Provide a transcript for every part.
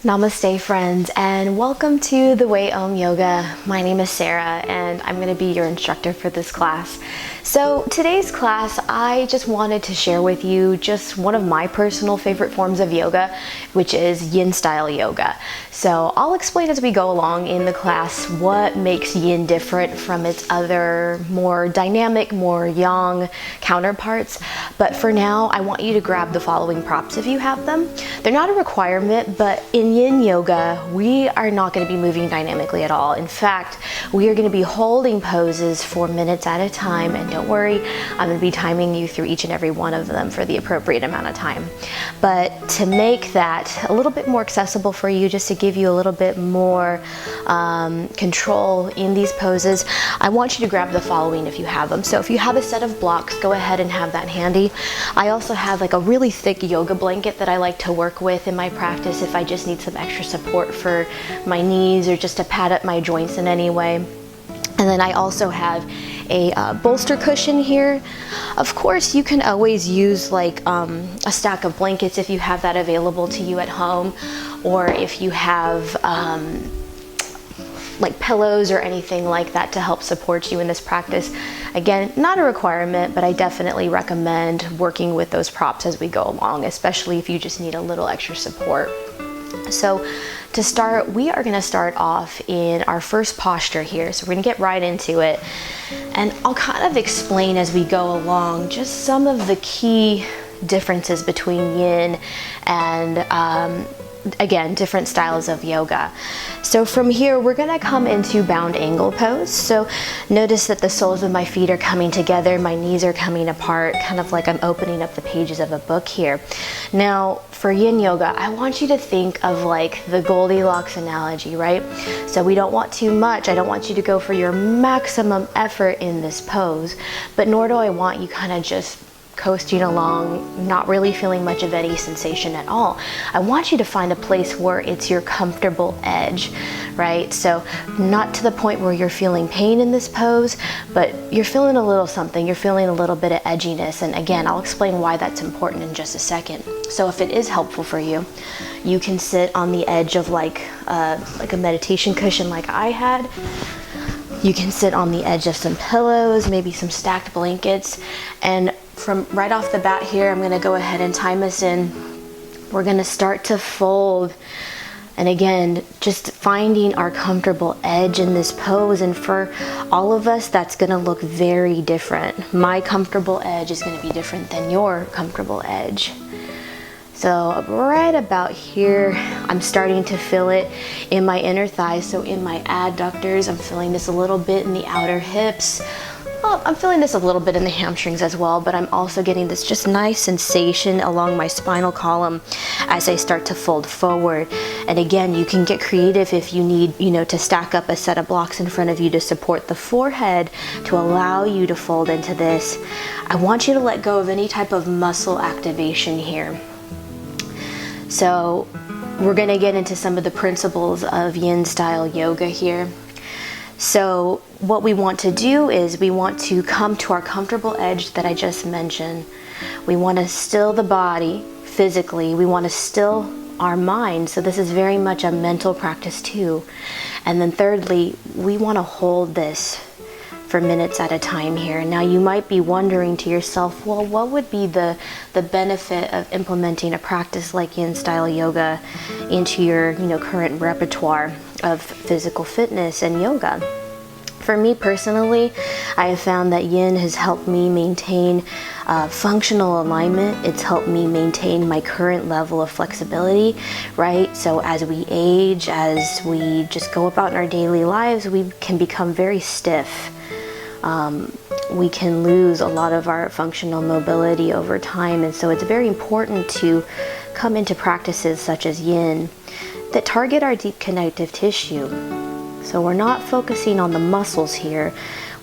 Namaste friends, and welcome to the Way Om Yoga. My name is Sarah and I'm going to be your instructor for this class. So today's class, I just wanted to share with you just one of my personal favorite forms of yoga, which is Yin style yoga. So I'll explain as we go along in the class what makes Yin different from its other more dynamic, more Yang counterparts. But for now, I want you to grab the following props if you have them. They're not a requirement, but in Yin Yoga, we are not going to be moving dynamically at all. In fact, we are going to be holding poses for minutes at a time, and don't worry, I'm going to be timing you through each and every one of them for the appropriate amount of time. But to make that a little bit more accessible for you, just to give you a little bit more control in these poses, I want you to grab the following if you have them. So if you have a set of blocks, go ahead and have that handy. I also have like a really thick yoga blanket that I like to work with in my practice if I just need some extra support for my knees or just to pad up my joints in any way. And then I also have a bolster cushion here. Of course, you can always use like a stack of blankets if you have that available to you at home, or if you have like pillows or anything like that to help support you in this practice. Again, not a requirement, but I definitely recommend working with those props as we go along, especially if you just need a little extra support. So to start, we are going to start off in our first posture here. So we're going to get right into it. And I'll kind of explain as we go along just some of the key differences between Yin and again, different styles of yoga. So from here, we're going to come into bound angle pose. So notice that the soles of my feet are coming together, my knees are coming apart, kind of like I'm opening up the pages of a book here. Now, for Yin Yoga, I want you to think of like the Goldilocks analogy, right? So we don't want too much. I don't want you to go for your maximum effort in this pose, but nor do I want you kind of just coasting along, not really feeling much of any sensation at all. I want you to find a place where it's your comfortable edge, right? So not to the point where you're feeling pain in this pose, but you're feeling a little something, you're feeling a little bit of edginess. And again, I'll explain why that's important in just a second. So if it is helpful for you, you can sit on the edge of like a meditation cushion like I had. You can sit on the edge of some pillows, maybe some stacked blankets. And from right off the bat here, I'm going to go ahead and time us in. We're going to start to fold. And again, just finding our comfortable edge in this pose. And for all of us, that's going to look very different. My comfortable edge is going to be different than your comfortable edge. So right about here, I'm starting to feel it in my inner thighs. So in my adductors, I'm feeling this a little bit in the outer hips. Well, I'm feeling this a little bit in the hamstrings as well, but I'm also getting this just nice sensation along my spinal column as I start to fold forward. And again, you can get creative if you need, to stack up a set of blocks in front of you to support the forehead to allow you to fold into this. I want you to let go of any type of muscle activation here. So we're going to get into some of the principles of Yin style yoga here. So what we want to do is we want to come to our comfortable edge that I just mentioned. We want to still the body physically. We want to still our mind. So this is very much a mental practice too. And then thirdly, we want to hold this for minutes at a time here. Now you might be wondering to yourself, well, what would be the benefit of implementing a practice like Yin style yoga into your current repertoire of physical fitness and yoga? For me personally, I have found that Yin has helped me maintain functional alignment. It's helped me maintain my current level of flexibility, right? So as we age, as we just go about in our daily lives, we can become very stiff. We can lose a lot of our functional mobility over time, and so it's very important to come into practices such as Yin that target our deep connective tissue. So we're not focusing on the muscles here,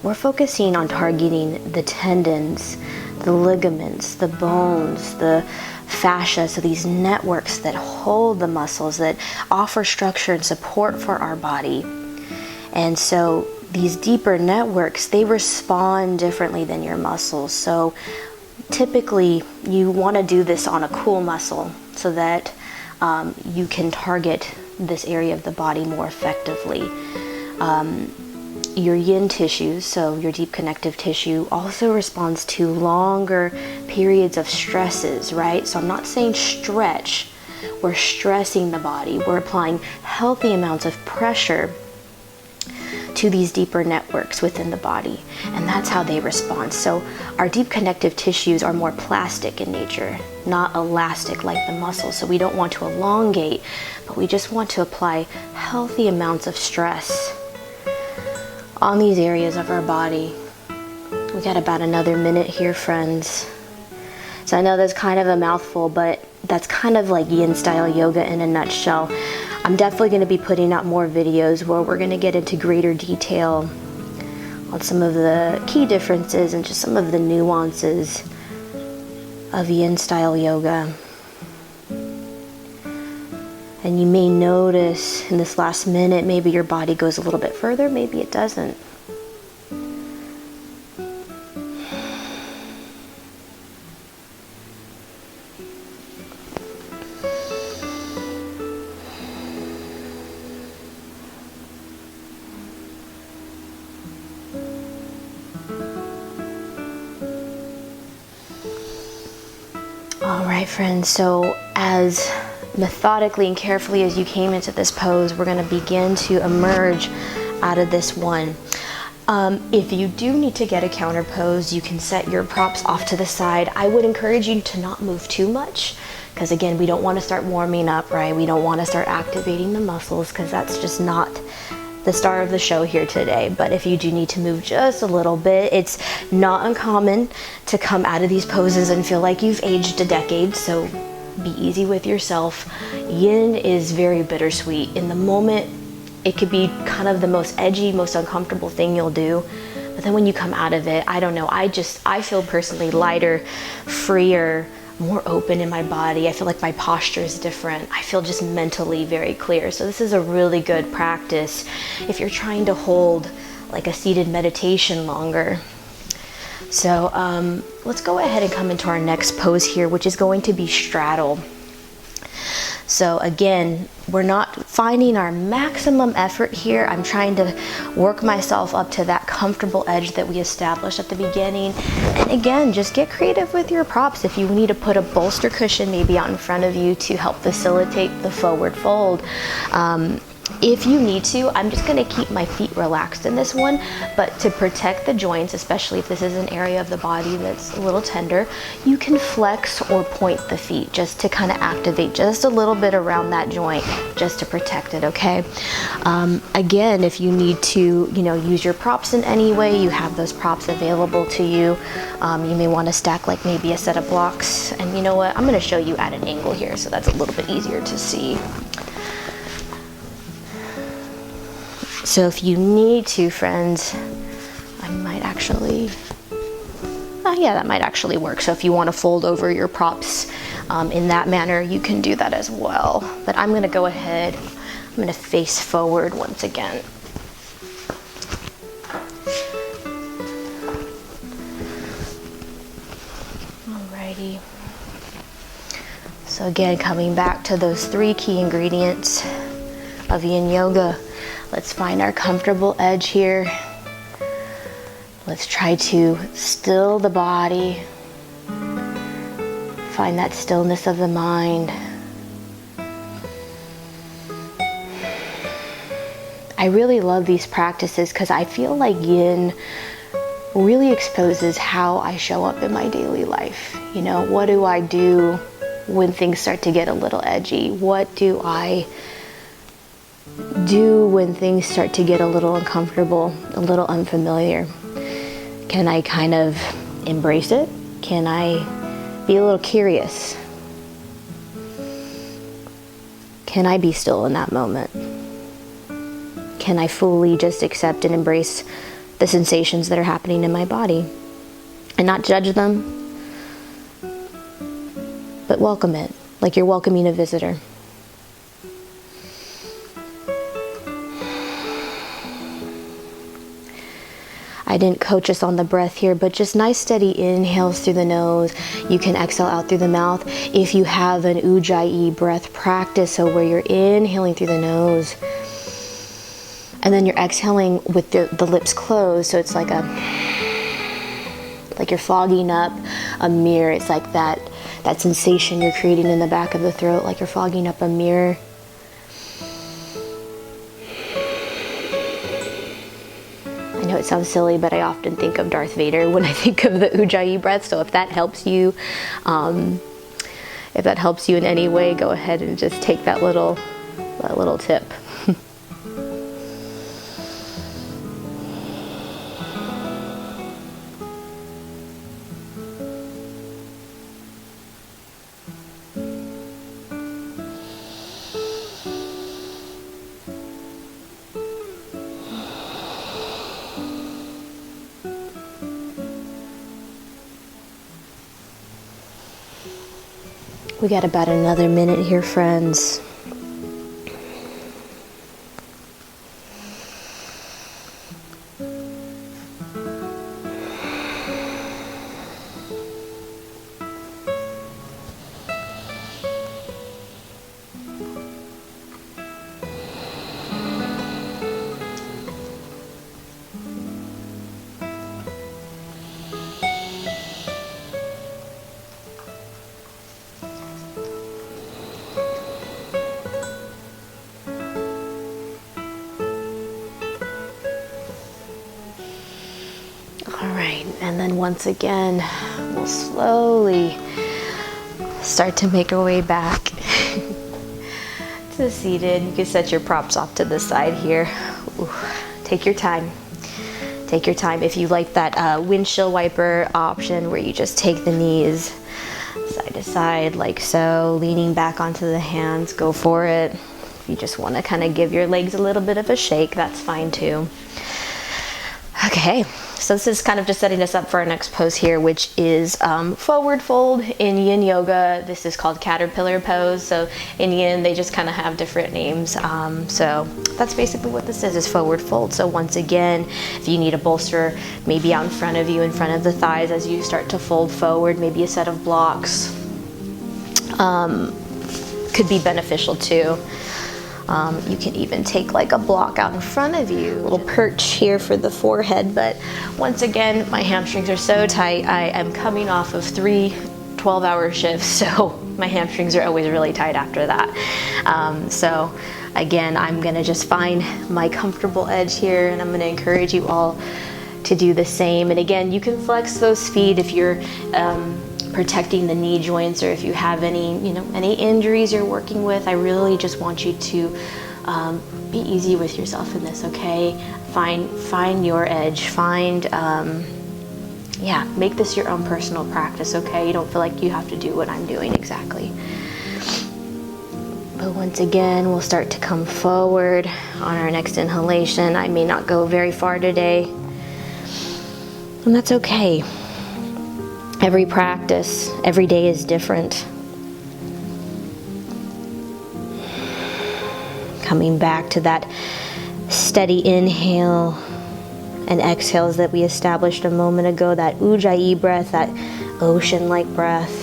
we're focusing on targeting the tendons, the ligaments, the bones, the fascia, so these networks that hold the muscles, that offer structure and support for our body. And so these deeper networks, they respond differently than your muscles. So typically you want to do this on a cool muscle so that you can target this area of the body more effectively. Your yin tissues, so your deep connective tissue, also responds to longer periods of stresses, right? So I'm not saying stretch. We're stressing the body. We're applying healthy amounts of pressure to these deeper networks within the body, and that's how they respond. So our deep connective tissues are more plastic in nature, not elastic like the muscles. So we don't want to elongate, but we just want to apply healthy amounts of stress on these areas of our body. We got about another minute here, friends. So I know that's kind of a mouthful, but that's kind of like yin style yoga in a nutshell. I'm definitely going to be putting out more videos where we're going to get into greater detail on some of the key differences and just some of the nuances of yin style yoga. And you may notice in this last minute, maybe your body goes a little bit further, maybe it doesn't. All right, friends, so as methodically and carefully as you came into this pose, we're going to begin to emerge out of this one. If you do need to get a counter pose, you can set your props off to the side. I would encourage you to not move too much, because again, we don't want to start warming up, right? We don't want to start activating the muscles, because that's just not the star of the show here today. But if you do need to move just a little bit, it's not uncommon to come out of these poses and feel like you've aged a decade, so be easy with yourself. Yin is very bittersweet. In the moment, it could be kind of the most edgy, most uncomfortable thing you'll do, but then when you come out of it, I don't know, I feel personally lighter, freer, more open in my body. I feel like my posture is different. I feel just mentally very clear. So this is a really good practice if you're trying to hold like a seated meditation longer. So let's go ahead and come into our next pose here, which is going to be straddle. So again, we're not finding our maximum effort here. I'm trying to work myself up to that comfortable edge that we established at the beginning. And again, just get creative with your props. If you need to put a bolster cushion maybe out in front of you to help facilitate the forward fold, if you need to, I'm just going to keep my feet relaxed in this one, but to protect the joints, especially if this is an area of the body that's a little tender, you can flex or point the feet just to kind of activate just a little bit around that joint, just to protect it, okay? Again, if you need to, use your props in any way, you have those props available to you. You may want to stack like maybe a set of blocks, and you know what? I'm going to show you at an angle here, so that's a little bit easier to see. So if you need to, friends, I might actually, that might actually work. So if you want to fold over your props in that manner, you can do that as well. But I'm going to go ahead, I'm going to face forward once again. Alrighty. So again, coming back to those 3 key ingredients of Yin Yoga. Let's find our comfortable edge here. Let's try to still the body. Find that stillness of the mind. I really love these practices because I feel like Yin really exposes how I show up in my daily life. What do I do when things start to get a little edgy? What do I do when things start to get a little uncomfortable, a little unfamiliar? Can I kind of embrace it? Can I be a little curious? Can I be still in that moment? Can I fully just accept and embrace the sensations that are happening in my body and not judge them, but welcome it like you're welcoming a visitor? I I didn't coach us on the breath here, but just nice steady inhales through the nose. You can exhale out through the mouth. If you have an ujjayi breath practice, so where you're inhaling through the nose, and then you're exhaling with the lips closed, so it's like you're fogging up a mirror. It's like that sensation you're creating in the back of the throat, like you're fogging up a mirror. I know it sounds silly, but I often think of Darth Vader when I think of the ujjayi breath. So if that helps you, in any way, go ahead and just take that little tip. We got about another minute here, friends. And then once again, we'll slowly start to make our way back to seated. You can set your props off to the side here. Ooh, take your time. Take your time. If you like that windshield wiper option where you just take the knees side to side like so, leaning back onto the hands, go for it. If you just want to kind of give your legs a little bit of a shake, that's fine too. Okay, so this is kind of just setting us up for our next pose here, which is forward fold. In Yin Yoga, this is called caterpillar pose. So in Yin, they just kind of have different names. So that's basically what this is forward fold. So once again, if you need a bolster, maybe out in front of you, in front of the thighs as you start to fold forward, maybe a set of blocks could be beneficial too. You can even take like a block out in front of you, a little perch here for the forehead. But once again, my hamstrings are so tight. I am coming off of 3 12-hour shifts, so my hamstrings are always really tight after that. So again, I'm gonna just find my comfortable edge here, and I'm gonna encourage you all to do the same. And again, you can flex those feet if you're protecting the knee joints, or if you have any injuries you're working with. I really just want you to be easy with yourself in this, okay? Find your edge. Make this your own personal practice, okay? You don't feel like you have to do what I'm doing exactly. But once again, we'll start to come forward on our next inhalation. I may not go very far today, and that's okay. Every practice, every day is different. Coming back to that steady inhale and exhales that we established a moment ago, that ujjayi breath, that ocean-like breath.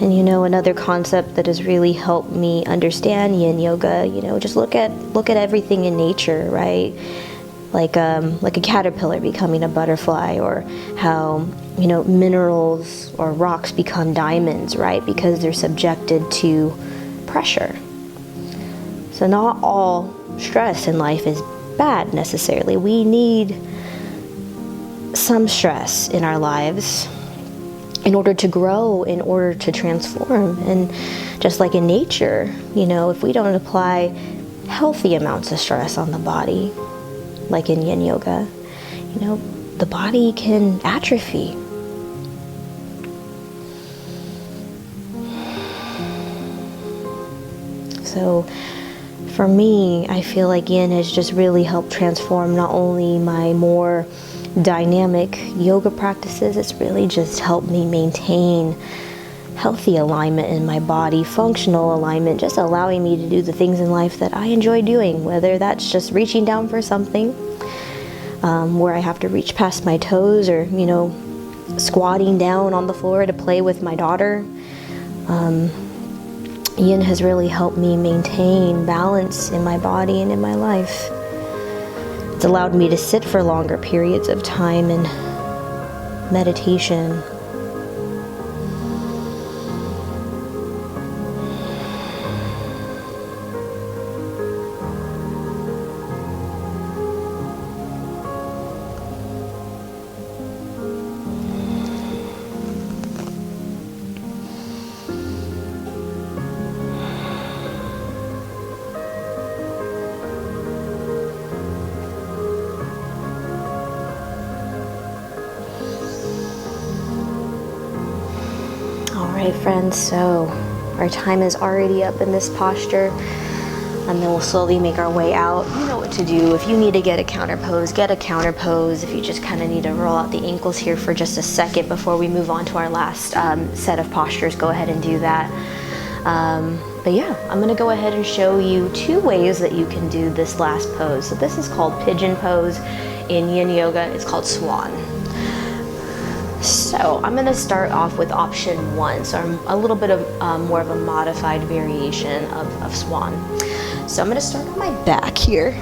And another concept that has really helped me understand Yin Yoga, just look at everything in nature, right? Like a caterpillar becoming a butterfly, or how minerals or rocks become diamonds, right? Because they're subjected to pressure. So not all stress in life is bad necessarily. We need some stress in our lives in order to grow, in order to transform. And just like in nature, if we don't apply healthy amounts of stress on the body, like in Yin Yoga, the body can atrophy. So for me, I feel like Yin has just really helped transform not only my more dynamic yoga practices, it's really just helped me maintain healthy alignment in my body, functional alignment, just allowing me to do the things in life that I enjoy doing, whether that's just reaching down for something where I have to reach past my toes, or, you know, squatting down on the floor to play with my daughter. Yin has really helped me maintain balance in my body and in my life. It's allowed me to sit for longer periods of time in meditation. Alright friends, so our time is already up in this posture, and then we'll slowly make our way out. You know what to do. If you need to get a counter pose, get a counter pose. If you just kind of need to roll out the ankles here for just a second before we move on to our last set of postures, go ahead and do that. But yeah, I'm going to go ahead and show you 2 ways that you can do this last pose. So this is called pigeon pose. In Yin Yoga, it's called swan. So I'm going to start off with option 1, so I'm a little bit of more of a modified variation of swan. So I'm going to start on my back here.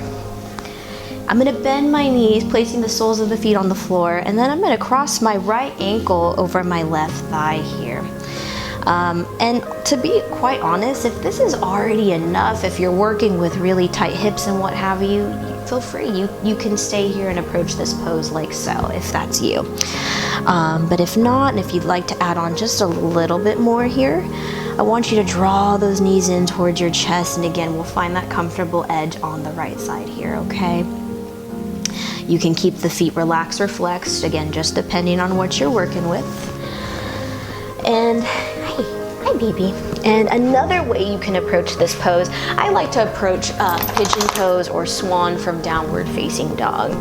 I'm going to bend my knees, placing the soles of the feet on the floor, and then I'm going to cross my right ankle over my left thigh here. And to be quite honest, if this is already enough, if you're working with really tight hips and what have you, feel free. You can stay here and approach this pose like so, if that's you. But if not, and if you'd like to add on just a little bit more here, I want you to draw those knees in towards your chest, and again, we'll find that comfortable edge on the right side here, okay? You can keep the feet relaxed or flexed, again, just depending on what you're working with. And hi baby. And another way you can approach this pose, I like to approach pigeon pose or swan from downward facing dog.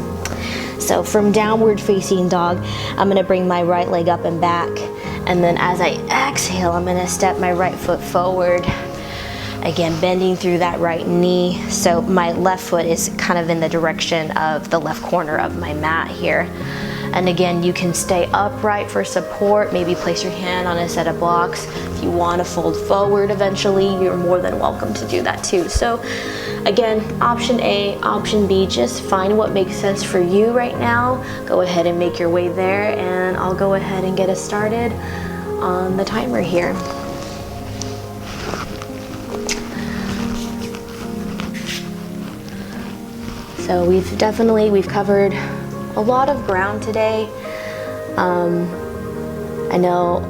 So from downward facing dog, I'm going to bring my right leg up and back, and then as I exhale, I'm going to step my right foot forward, again bending through that right knee. So my left foot is kind of in the direction of the left corner of my mat here. And again, you can stay upright for support, maybe place your hand on a set of blocks. If you want to fold forward eventually, you're more than welcome to do that too. So again, option A, option B, just find what makes sense for you right now. Go ahead and make your way there, and I'll go ahead and get us started on the timer here. So we've covered a lot of ground today. I know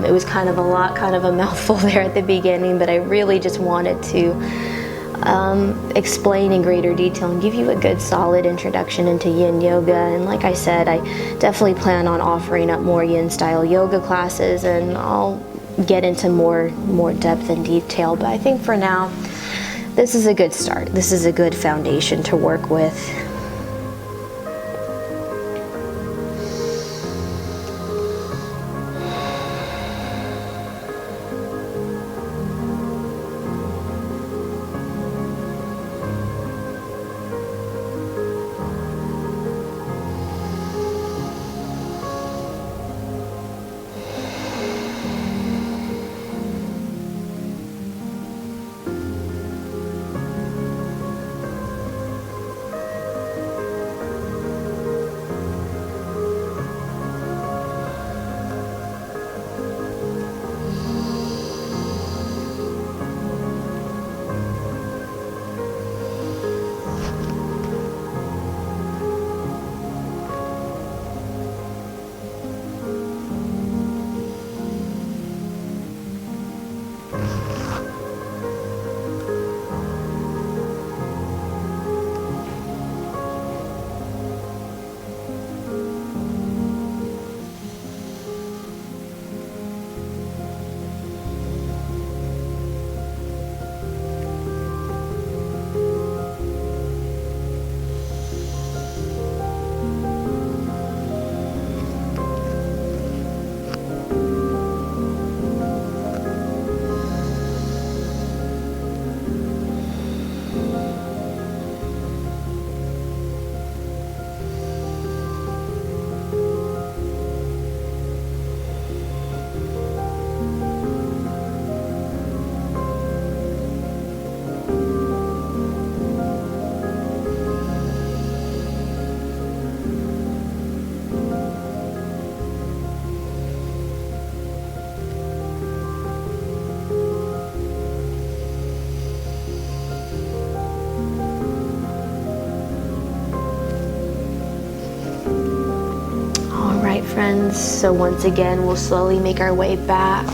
it was kind of a mouthful there at the beginning, but I really just wanted to explain in greater detail and give you a good solid introduction into Yin Yoga. And like I said, I definitely plan on offering up more Yin style yoga classes, and I'll get into more depth and detail, but I think for now this is a good start. This is a good foundation to work with. hands. So once again, we'll slowly make our way back.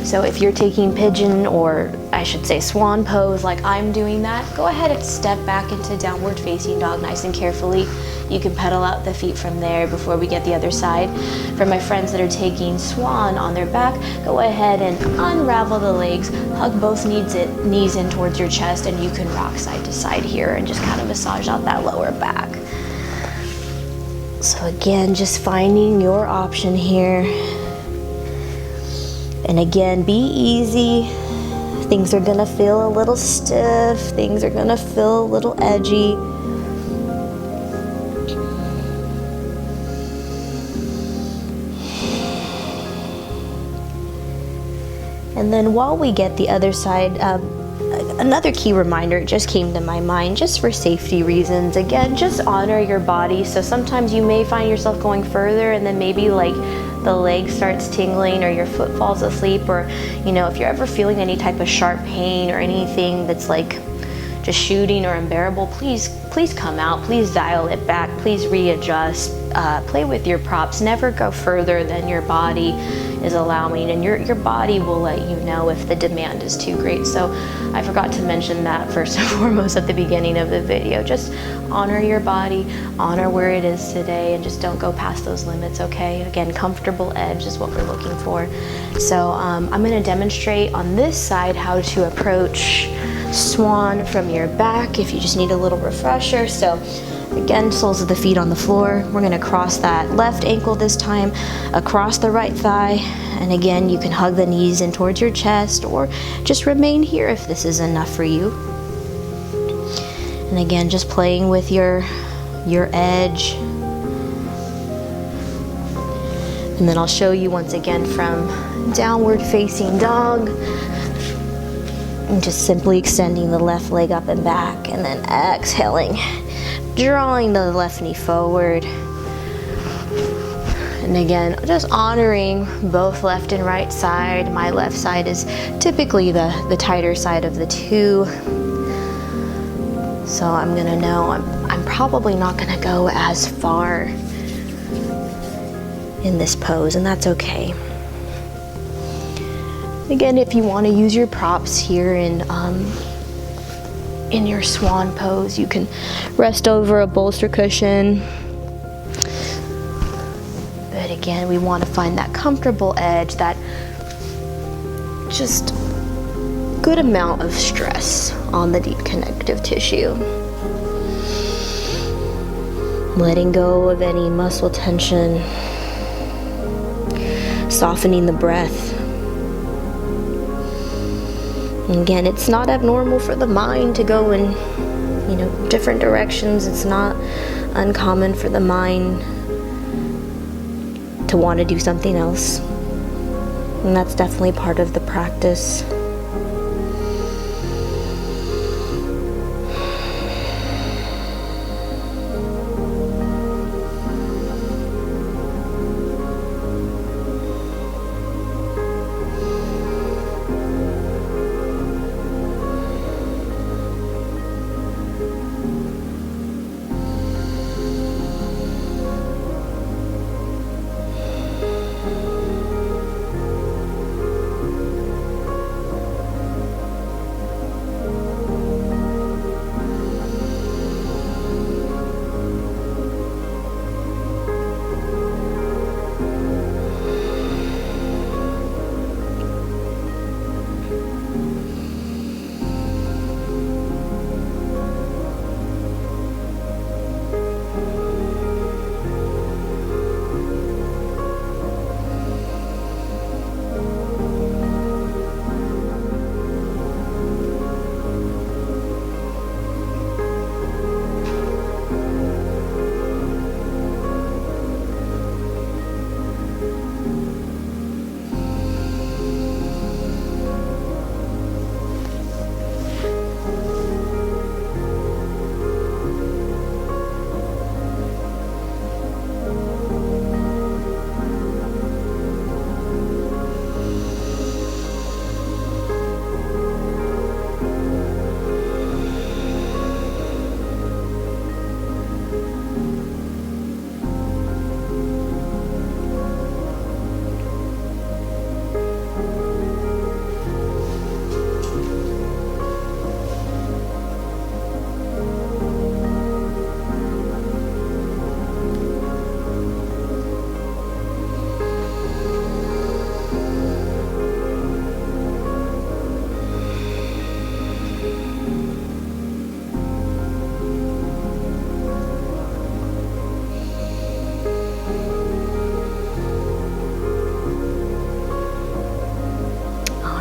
So if you're taking pigeon, or I should say swan pose, like I'm doing that, go ahead and step back into downward facing dog nice and carefully. You can pedal out the feet from there before we get the other side. For my friends that are taking swan on their back, go ahead and unravel the legs, hug both knees in towards your chest, and you can rock side to side here and just kind of massage out that lower back. So again, just finding your option here. And again, be easy. Things are gonna feel a little stiff. Things are gonna feel a little edgy. And then while we get the other side, another key reminder, it just came to my mind, just for safety reasons. Again, just honor your body. So sometimes you may find yourself going further, and then maybe like the leg starts tingling, or your foot falls asleep, or if you're ever feeling any type of sharp pain or anything that's like just shooting or unbearable, please come out. Please dial it back. Please readjust. Play with your props. Never go further than your body is allowing, and your body will let you know if the demand is too great. So I forgot to mention that first and foremost at the beginning of the video. Just honor your body, honor where it is today, and just don't go past those limits, okay? Again, comfortable edge is what we're looking for. So I'm going to demonstrate on this side how to approach swan from your back if you just need a little refresher. So again, soles of the feet on the floor. We're going to cross that left ankle this time across the right thigh. And again, you can hug the knees in towards your chest, or just remain here if this is enough for you. And again, just playing with your edge. And then I'll show you once again from downward facing dog. And just simply extending the left leg up and back, and then exhaling, drawing the left knee forward. And again, just honoring both left and right side. My left side is typically the tighter side of the two. So I'm gonna know I'm probably not gonna go as far in this pose, and that's okay. Again, if you want to use your props here in your swan pose, you can rest over a bolster cushion. But again, we want to find that comfortable edge, that just good amount of stress on the deep connective tissue. Letting go of any muscle tension, softening the breath. And again, it's not abnormal for the mind to go in, different directions. It's not uncommon for the mind to want to do something else. And that's definitely part of the practice.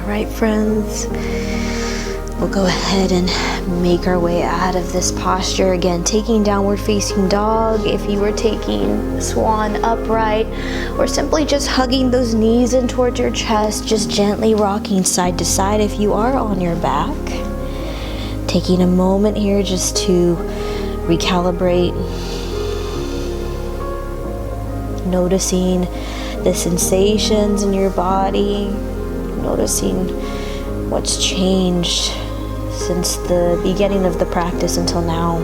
All right, friends. We'll go ahead and make our way out of this posture. Again, taking downward facing dog. If you were taking swan upright, or simply just hugging those knees in towards your chest, just gently rocking side to side if you are on your back. Taking a moment here just to recalibrate. Noticing the sensations in your body. Noticing what's changed since the beginning of the practice until now.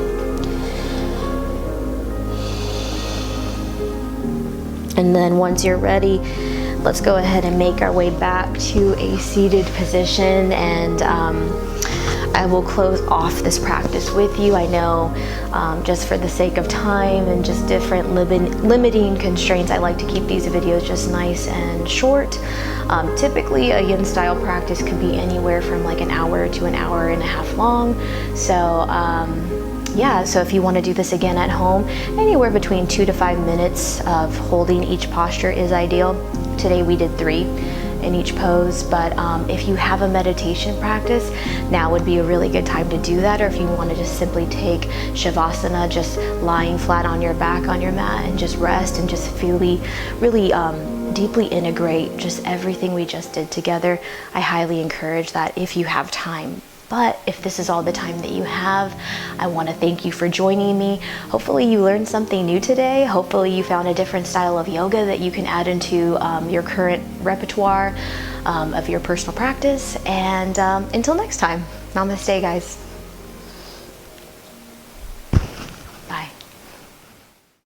And then once you're ready, let's go ahead and make our way back to a seated position, and I will close off this practice with you. I know just for the sake of time and just different limiting constraints, I like to keep these videos just nice and short. Typically a yin style practice could be anywhere from like an hour to an hour and a half long. So yeah, so if you want to do this again at home, anywhere between 2 to 5 minutes of holding each posture is ideal. Today we did 3 in each pose, but if you have a meditation practice, now would be a really good time to do that. Or if you want to just simply take shavasana, just lying flat on your back on your mat and just rest and just really deeply integrate just everything we just did together. I highly encourage that if you have time. But if this is all the time that you have, I want to thank you for joining me. Hopefully you learned something new today. Hopefully you found a different style of yoga that you can add into your current repertoire of your personal practice. And until next time, namaste, guys. Bye.